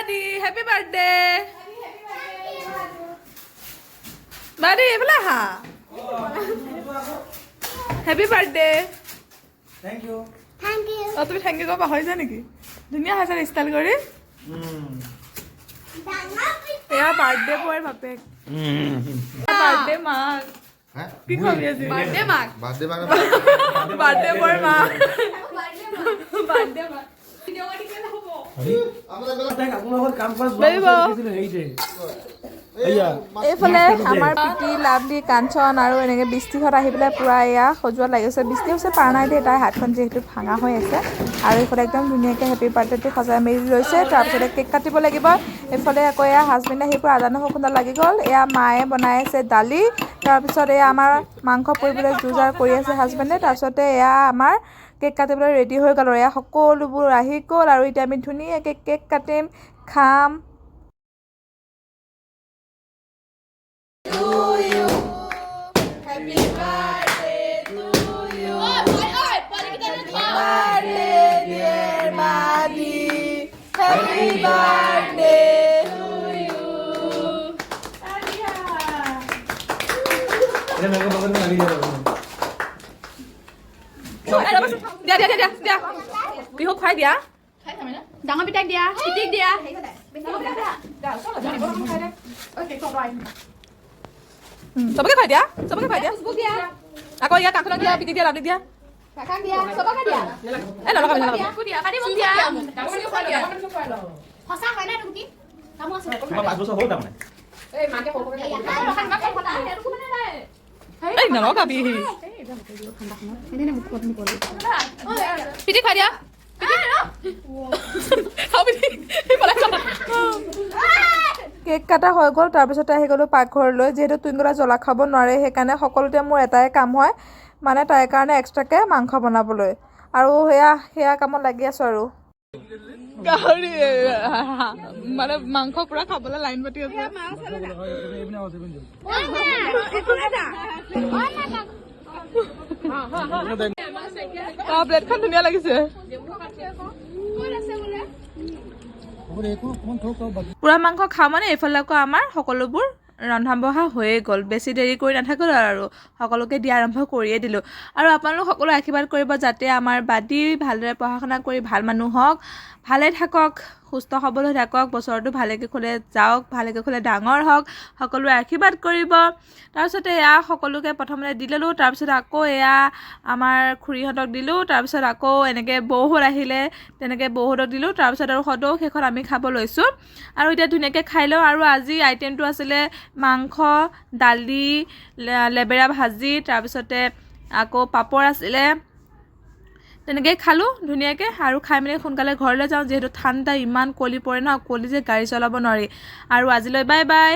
বাডি happy birthday বাডি এবেলা হা happy birthday thank U অ তুমি থ্যাংক ইউ কবা হয় যা নেকি ধুনীয়া হাজাৰ ষ্টাইল কৰি এয়া বাৰ্থডে বয়ৰ বাপেক বাৰ্থডে মাক কি খাবি আজি বাৰ্থডে মাক বাৰ্থডে বয়ৰ মাক বাৰ্থডে মাক এইফালে আমাৰ পিটি লাভলি কাঞ্চন আৰু এনেকৈ বৃষ্টিহঁত আহি পেলাই পূৰা এয়া সজোৱাত লাগিছে বৃষ্টি হৈছে পাৰা নাই দেই তাইৰ হাতখন যিহেতু ভাঙা হৈ আছে আৰু এইফালে একদম ধুনীয়াকৈ হেপী বাৰ্থডেটো সজাই মেলি লৈছে তাৰপিছতে কেক কাটিব লাগিব এইফালে আকৌ এয়া হাজবেণ্ডে আহি পৰা আদা নহৰু খুন্দা লাগি গ'ল এয়া মায়ে বনাই আছে দালি তাৰপিছত এয়া আমাৰ মাংস পুৰিবলৈ যোজাৰ কৰি আছে হাজবেণ্ডে তাৰপিছতে এয়া আমাৰ কেক কাটিবলৈ ৰেডি হৈ গ'ল আৰু এয়া সকলোবোৰ আহি গ'ল আৰু এতিয়া আমি ধুনীয়াকৈ কেক কাটিম খাম বিহু খুৱাই দিয়া ডাঙৰ পিতাক দিয়া পিতিক দিয়া চবকে খুৱাই দিয়া আকৌ ইয়াত কাষত দিয়া পিতিক দিয়া লাভলি দিয়া নলগাবি পিঠি খুৱাই দিয়া কেক কাটা হৈ গ'ল তাৰপিছতে আহি গ'লোঁ পাকঘৰলৈ যিহেতু টুইংকলা জ্বলা খাব নোৱাৰে সেইকাৰণে সকলোতে মোৰ এটাই কাম হয় মানে তাইৰ কাৰণে এক্সট্ৰাকৈ মাংস বনাবলৈ আৰু সেয়া কামত লাগি আছোঁ আৰু গাহৰি মানে মাংস পুৰা খাবলৈ লাইন পাতি আছে প্লেটখন ধুনীয়া লাগিছে পুৰা মাংস খাওঁ মানে এইফালে আকৌ আমাৰ সকলোবোৰ ৰন্ধা বঢ়া হৈয়ে গ'ল বেছি দেৰি কৰি নাথাকিলোঁ আৰু সকলোকে দিয়া আৰম্ভ কৰিয়ে দিলোঁ আৰু আপোনালোক সকলো আশীৰ্বাদ কৰিব যাতে আমাৰ বাদী ভালদৰে পঢ়া শুনা কৰি ভাল মানুহ হওক ভালে থাকক সুস্থ সবল হৈ থাকক বছৰটো ভালেকৈ খোলে যাওক ভালেকৈ খোলে ডাঙৰ হওক সকলোৱে আশীৰ্বাদ কৰিব তাৰপিছতে এয়া সকলোকে প্ৰথমতে দি ল'লোঁ তাৰপিছত আকৌ এয়া আমাৰ খুৰীহঁতক দিলোঁ তাৰপিছত আকৌ এনেকৈ বৌহঁত আহিলে তেনেকৈ বৌহঁতক দিলোঁ তাৰপিছত আৰু সদৌ শেষত আমি খাব লৈছোঁ আৰু এতিয়া ধুনীয়াকৈ খাই লওঁ আৰু আজি আইটেমটো আছিলে মাংস দালি লেবেৰা ভাজি তাৰপিছতে আকৌ পাপৰ আছিলে তেনেকৈ খালোঁ ধুনীয়াকৈ আৰু খাই মেলি সোনকালে ঘৰলৈ যাওঁ যিহেতু ঠাণ্ডা ইমান কলি পৰে ন কলি যে গাড়ী চলাব নোৱাৰি আৰু আজিলৈ বাই বাই